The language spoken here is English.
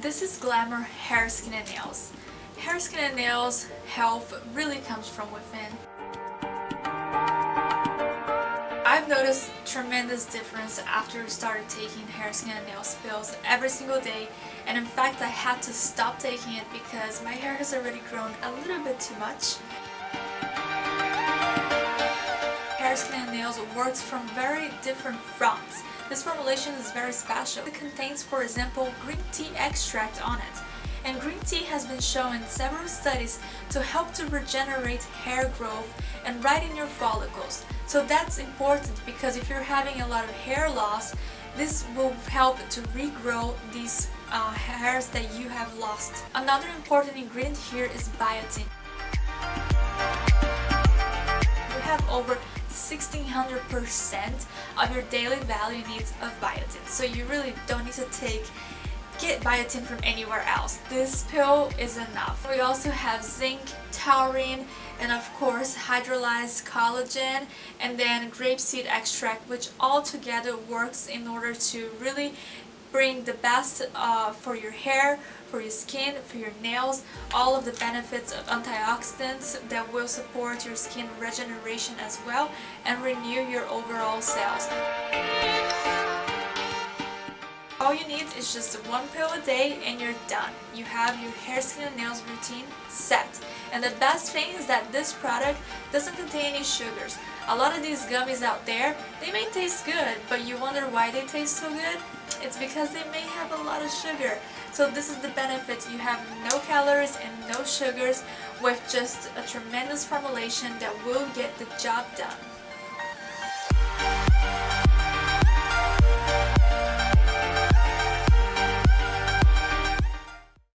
This is Glamour Hair Skin Nails. Hair, skin and nails health really comes from within. I've noticed tremendous difference after I started taking hair, skin and nails pills every single day, and in fact I had to stop taking it because my hair has already grown a little bit too much. Hair, skin and nails works from very different fronts. This formulation is very special. It contains, for example, green tea extract on it. And green tea has been shown in several studies to help to regenerate hair growth and right in your follicles. So that's important because if you're having a lot of hair loss, this will help to regrow these hairs that you have lost. Another important ingredient here is biotin. You have over 1600% of your daily value needs of biotin, so you really don't need to get biotin from anywhere else. This pill is enough. We also have zinc, taurine, and of course hydrolyzed collagen, and then grapeseed extract, which all together works in order to really bring the best for your hair, for your skin, for your nails, all of the benefits of antioxidants that will support your skin regeneration as well and renew your overall cells. All you need is just one pill a day and you're done. You have your hair, skin and nails routine set. And the best thing is that this product doesn't contain any sugars. A lot of these gummies out there, they may taste good, but you wonder why they taste so good? It's because they may have a lot of sugar. So this is the benefit. You have no calories and no sugars with just a tremendous formulation that will get the job done.